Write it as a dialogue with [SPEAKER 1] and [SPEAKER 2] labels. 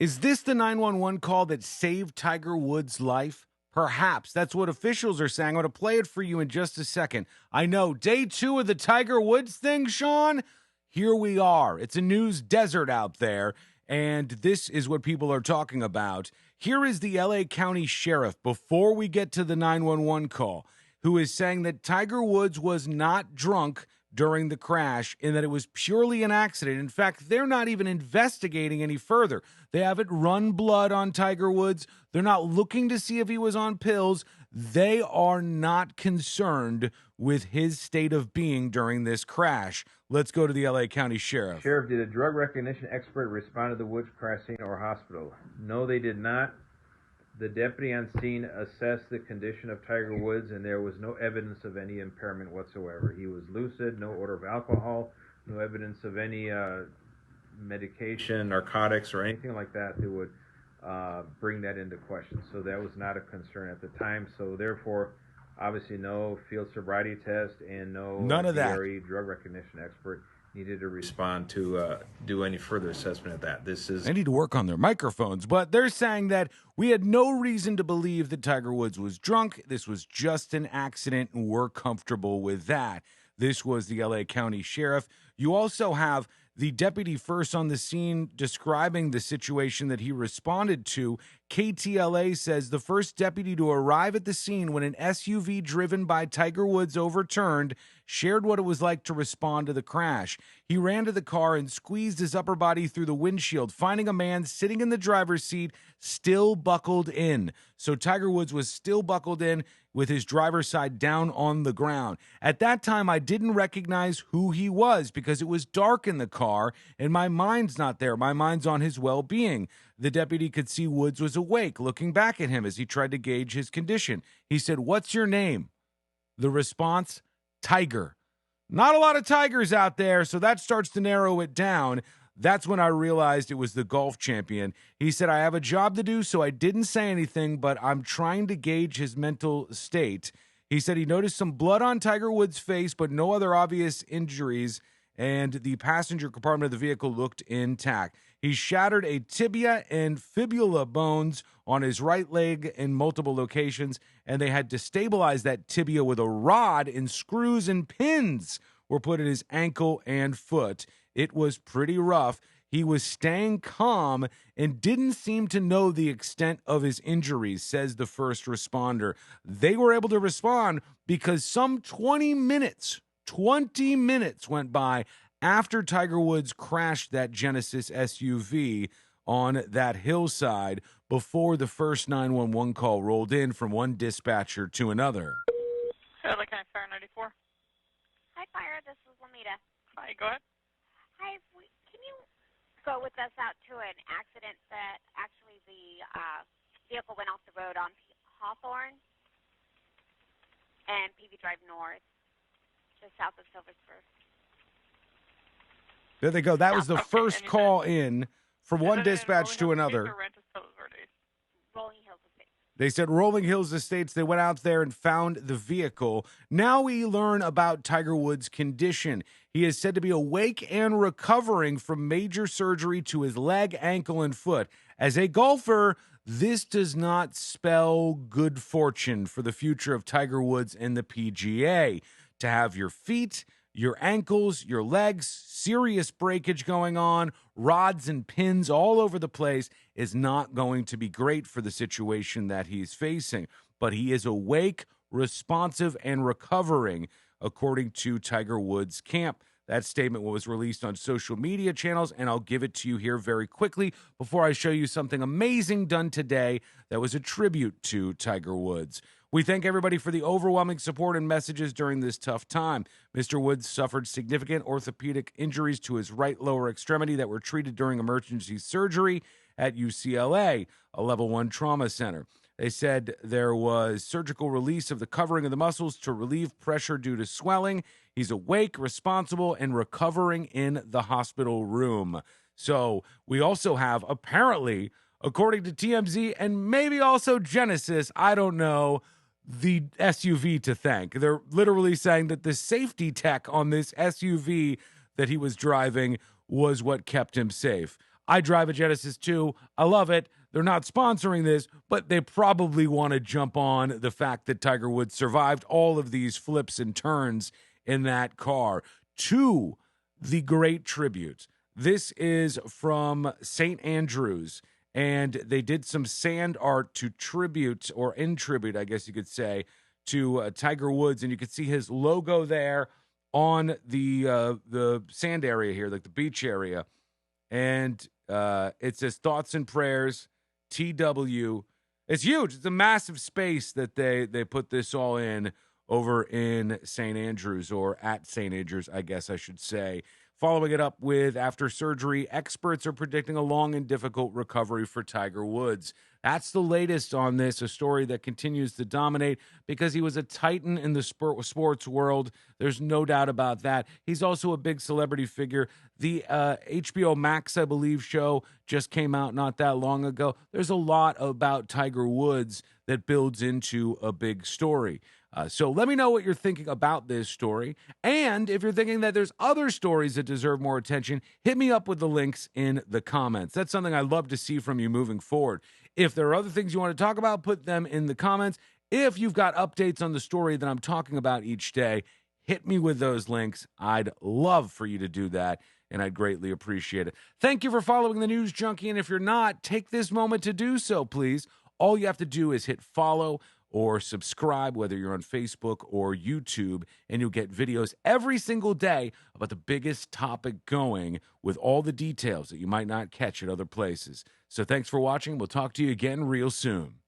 [SPEAKER 1] Is this the 911 call that saved Tiger Woods' life? Perhaps. That's what officials are saying. I'm going to play it for you in just a second. I know, day 2 of the Tiger Woods thing, Sean. Here we are. It's a news desert out there, and this is what people are talking about. Here is the LA County Sheriff, before we get to the 911 call, who is saying that Tiger Woods was not drunk during the crash and that it was purely an accident. In fact, they're not even investigating any further. They haven't run blood on Tiger Woods. They're not looking to see if he was on pills. They are not concerned with his state of being during this crash. Let's go to the LA County Sheriff.
[SPEAKER 2] Sheriff, did a drug recognition expert respond to the Woods crash scene or hospital? No, they did not. The deputy on scene assessed the condition of Tiger Woods, and there was no evidence of any impairment whatsoever. He was lucid, no odor of alcohol, no evidence of any medication, narcotics, or anything like that that would bring that into question. So that was not a concern at the time. So therefore, obviously, no field sobriety test and
[SPEAKER 1] None of that.
[SPEAKER 2] DRE drug recognition expert needed to respond to do any further assessment of that.
[SPEAKER 1] They need to work on their microphones, but they're saying that we had no reason to believe that Tiger Woods was drunk. This was just an accident, and we're comfortable with that. This was the LA County Sheriff. You also have the deputy first on the scene describing the situation that he responded to. KTLA says the first deputy to arrive at the scene when an SUV driven by Tiger Woods overturned shared what it was like to respond to the crash. He ran to the car and squeezed his upper body through the windshield, finding a man sitting in the driver's seat still buckled in. So Tiger Woods was still buckled in with his driver's side down on the ground. At that time, I didn't recognize who he was because it was dark in the car and my mind's not there. My mind's on his well-being. The deputy could see Woods was awake, looking back at him as he tried to gauge his condition. He said, "What's your name?" The response, "Tiger." Not a lot of tigers out there, so that starts to narrow it down. That's when I realized it was the golf champion. He said, "I have a job to do, so I didn't say anything, but I'm trying to gauge his mental state." He said he noticed some blood on Tiger Woods' face, but no other obvious injuries, and the passenger compartment of the vehicle looked intact. He shattered a tibia and fibula bones on his right leg in multiple locations, and they had to stabilize that tibia with a rod, and screws and pins were put in his ankle and foot. It was pretty rough. He was staying calm and didn't seem to know the extent of his injuries, says the first responder. They were able to respond because some 20 minutes went by after Tiger Woods crashed that Genesis SUV on that hillside before the first 911 call rolled in from one dispatcher to another.
[SPEAKER 3] Hello, County Fire 94.
[SPEAKER 4] Hi, Fire. This is Lamita.
[SPEAKER 3] Hi, go ahead.
[SPEAKER 4] Hi, can you go with us out to an accident that actually the vehicle went off the road on Hawthorne and PV Drive North, just south of Silversburg?
[SPEAKER 1] There they go. That was the
[SPEAKER 3] Okay,
[SPEAKER 1] first call in from one dispatch to another.
[SPEAKER 4] Rolling Hills Estates.
[SPEAKER 1] They said Rolling Hills Estates. They went out there and found the vehicle. Now we learn about Tiger Woods' condition. He is said to be awake and recovering from major surgery to his leg, ankle, and foot. As a golfer, this does not spell good fortune for the future of Tiger Woods and the PGA. To have your feet, your ankles, your legs, serious breakage going on, rods and pins all over the place is not going to be great for the situation that he's facing. But he is awake, responsive, and recovering, according to Tiger Woods' camp. That statement was released on social media channels, and I'll give it to you here very quickly before I show you something amazing done today that was a tribute to Tiger Woods. We thank everybody for the overwhelming support and messages during this tough time. Mr. Woods suffered significant orthopedic injuries to his right lower extremity that were treated during emergency surgery at UCLA, a level 1 trauma center. They said there was surgical release of the covering of the muscles to relieve pressure due to swelling. He's awake, responsible, and recovering in the hospital room. So we also have, apparently, according to TMZ and maybe also Genesis, I don't know, the SUV to thank. They're literally saying that the safety tech on this SUV that he was driving was what kept him safe. I drive a Genesis too. I love it. They're not sponsoring this, but they probably want to jump on the fact that Tiger Woods survived all of these flips and turns in that car. To the great tribute. This is from St. Andrews, and they did some sand art to tribute, or in tribute, I guess you could say, to Tiger Woods, and you can see his logo there on the sand area here, like the beach area, and it says "Thoughts and Prayers, TW." It's huge. It's a massive space that they put this all in over in St. Andrews, or at St. Andrews, I guess I should say. Following it up with, after surgery, experts are predicting a long and difficult recovery for Tiger Woods. That's the latest on this, a story that continues to dominate because he was a titan in the sports world. There's no doubt about that. He's also a big celebrity figure. The HBO Max, I believe, show just came out not that long ago. There's a lot about Tiger Woods that builds into a big story. So let me know what you're thinking about this story. And if you're thinking that there's other stories that deserve more attention, hit me up with the links in the comments. That's something I love to see from you moving forward. If there are other things you want to talk about, put them in the comments. If you've got updates on the story that I'm talking about each day, hit me with those links. I'd love for you to do that, and I'd greatly appreciate it. Thank you for following the News Junkie, and if you're not, take this moment to do so, please. All you have to do is hit follow or subscribe, whether you're on Facebook or YouTube, and you'll get videos every single day about the biggest topic going, with all the details that you might not catch at other places. So thanks for watching. We'll talk to you again real soon.